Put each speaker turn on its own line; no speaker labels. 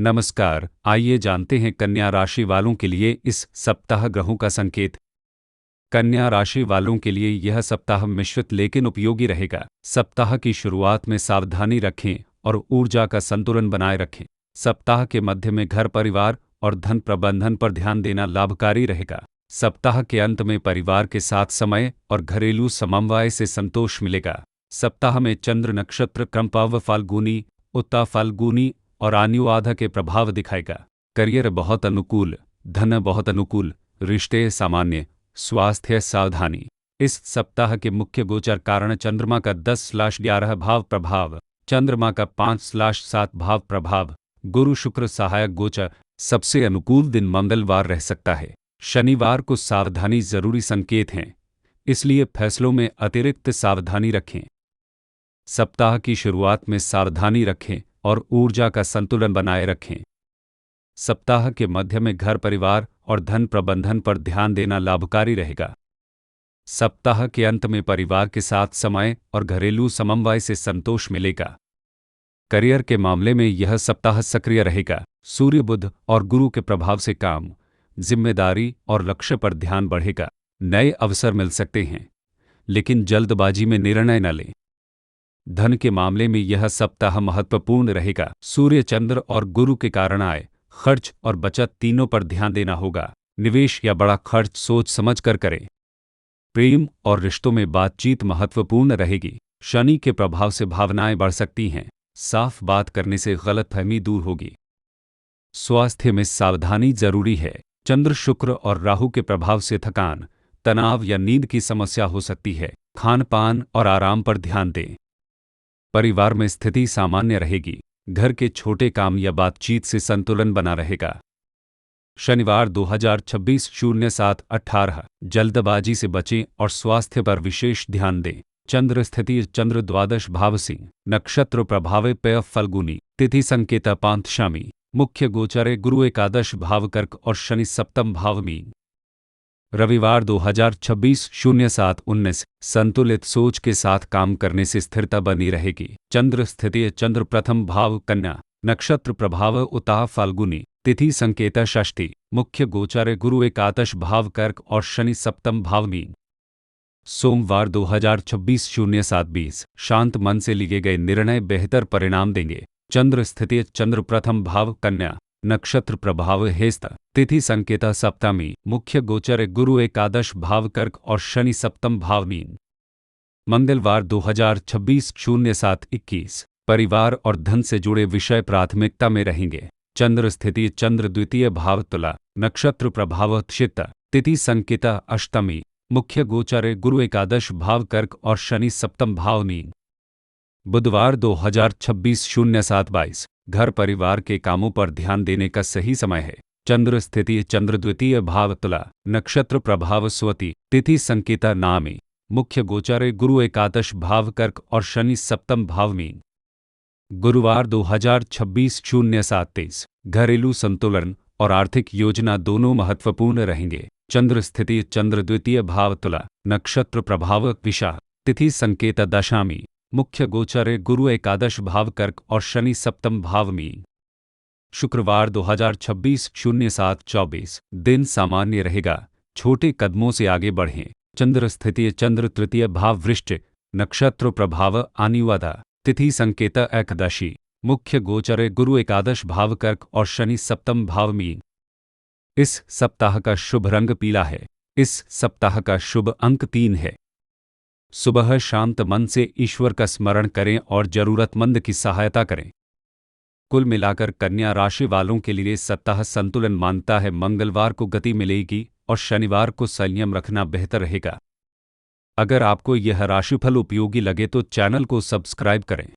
नमस्कार, आइए जानते हैं कन्या राशि वालों के लिए इस सप्ताह ग्रहों का संकेत। कन्या राशि वालों के लिए यह सप्ताह मिश्रित लेकिन उपयोगी रहेगा। सप्ताह की शुरुआत में सावधानी रखें और ऊर्जा का संतुलन बनाए रखें। सप्ताह के मध्य में घर परिवार और धन प्रबंधन पर ध्यान देना लाभकारी रहेगा। सप्ताह के अंत में परिवार के साथ समय और घरेलू समन्वय से संतोष मिलेगा। सप्ताह में चंद्र नक्षत्र क्रमपव फाल्गुनी, उत्ता फाल्गुनी और अनुराधा के प्रभाव दिखाएगा। करियर बहुत अनुकूल, धन बहुत अनुकूल, रिश्ते सामान्य, स्वास्थ्य सावधानी। इस सप्ताह के मुख्य गोचर कारण चंद्रमा का 10/11 भाव प्रभाव, चंद्रमा का 5/7 भाव प्रभाव, गुरु शुक्र सहायक गोचर। सबसे अनुकूल दिन मंगलवार रह सकता है। शनिवार को सावधानी जरूरी संकेत हैं, इसलिए फैसलों में अतिरिक्त सावधानी रखें। सप्ताह की शुरुआत में सावधानी रखें और ऊर्जा का संतुलन बनाए रखें। सप्ताह के मध्य में घर परिवार और धन प्रबंधन पर ध्यान देना लाभकारी रहेगा। सप्ताह के अंत में परिवार के साथ समय और घरेलू समन्वय से संतोष मिलेगा। करियर के मामले में यह सप्ताह सक्रिय रहेगा। सूर्य, बुध और गुरु के प्रभाव से काम, जिम्मेदारी और लक्ष्य पर ध्यान बढ़ेगा। नए अवसर मिल सकते हैं, लेकिन जल्दबाजी में निर्णय न लें। धन के मामले में यह सप्ताह महत्वपूर्ण रहेगा। सूर्य, चंद्र और गुरु के कारण आय, खर्च और बचत तीनों पर ध्यान देना होगा। निवेश या बड़ा खर्च सोच समझकर करें। प्रेम और रिश्तों में बातचीत महत्वपूर्ण रहेगी। शनि के प्रभाव से भावनाएं बढ़ सकती हैं। साफ बात करने से गलतफहमी दूर होगी। स्वास्थ्य में सावधानी जरूरी है। चंद्र, शुक्र और राहु के प्रभाव से थकान, तनाव या नींद की समस्या हो सकती है। खान पान और आराम पर ध्यान दें। परिवार में स्थिति सामान्य रहेगी। घर के छोटे काम या बातचीत से संतुलन बना रहेगा। शनिवार 2026-07-18 जल्दबाजी से बचें और स्वास्थ्य पर विशेष ध्यान दें। चंद्र स्थिति, चंद्र द्वादश भाव सिंह, नक्षत्र प्रभाव पेय फाल्गुनी, तिथि संकेत पांथशामी, मुख्य गोचर गुरु एकादश भाव कर्क और शनि सप्तम भाव मीन। रविवार 2026-07-19 संतुलित सोच के साथ काम करने से स्थिरता बनी रहेगी। चंद्र स्थिति, चंद्र प्रथम भाव कन्या, नक्षत्र प्रभाव उत्ता फाल्गुनी, तिथि संकेत षष्ठी, मुख्य गोचर गुरु एकादश भाव कर्क और शनि सप्तम भाव मीन। सोमवार 2026-07-20 शांत मन से लिए गए निर्णय बेहतर परिणाम देंगे। चंद्र स्थिति, चंद्र प्रथम भाव कन्या, नक्षत्र प्रभाव हेस्त, तिथि संकेत सप्तमी, मुख्य गोचर गुरु एकादश भाव कर्क और शनि सप्तम भाव मीन। मंगलवार 2026-07-21 परिवार और धन से जुड़े विषय प्राथमिकता में रहेंगे। चंद्र स्थिति, चंद्र द्वितीय भाव तुला, नक्षत्र प्रभाव चित्त, तिथि संकेत अष्टमी, मुख्य गोचर गुरु एकादश भाव कर्क और शनि सप्तम भाव मीन। बुधवार 2026-07-22 घर परिवार के कामों पर ध्यान देने का सही समय है। चंद्र स्थिति, चंद्र द्वितीय भाव तुला, नक्षत्र प्रभाव स्वती, तिथि संकेता नामी, मुख्य गोचर गुरु एकादश भाव कर्क और शनि सप्तम भाव मीन। गुरुवार 2026-07-23 घरेलू संतुलन और आर्थिक योजना दोनों महत्वपूर्ण रहेंगे। चंद्र स्थिति, चंद्र द्वितीय भाव तुला, नक्षत्र प्रभाव विशा, तिथि संकेत दशामी, मुख्य गोचर गुरु एकादश भाव कर्क और शनि सप्तम भाव मीन। शुक्रवार 2026-07-24 दिन सामान्य रहेगा। छोटे कदमों से आगे बढ़ें। चंद्र स्थिति, चंद्र तृतीय भाव वृश्चिक, नक्षत्र प्रभाव अनुराधा, तिथि संकेत एकादशी, मुख्य गोचर गुरु एकादश भाव कर्क और शनि सप्तम भाव मीन। इस सप्ताह का शुभ रंग पीला है। इस सप्ताह का शुभ अंक 3 है। सुबह शांत मन से ईश्वर का स्मरण करें और जरूरतमंद की सहायता करें। कुल मिलाकर कन्या राशि वालों के लिए सप्ताह संतुलन मानता है। मंगलवार को गति मिलेगी और शनिवार को संयम रखना बेहतर रहेगा। अगर आपको यह राशिफल उपयोगी लगे तो चैनल को सब्सक्राइब करें।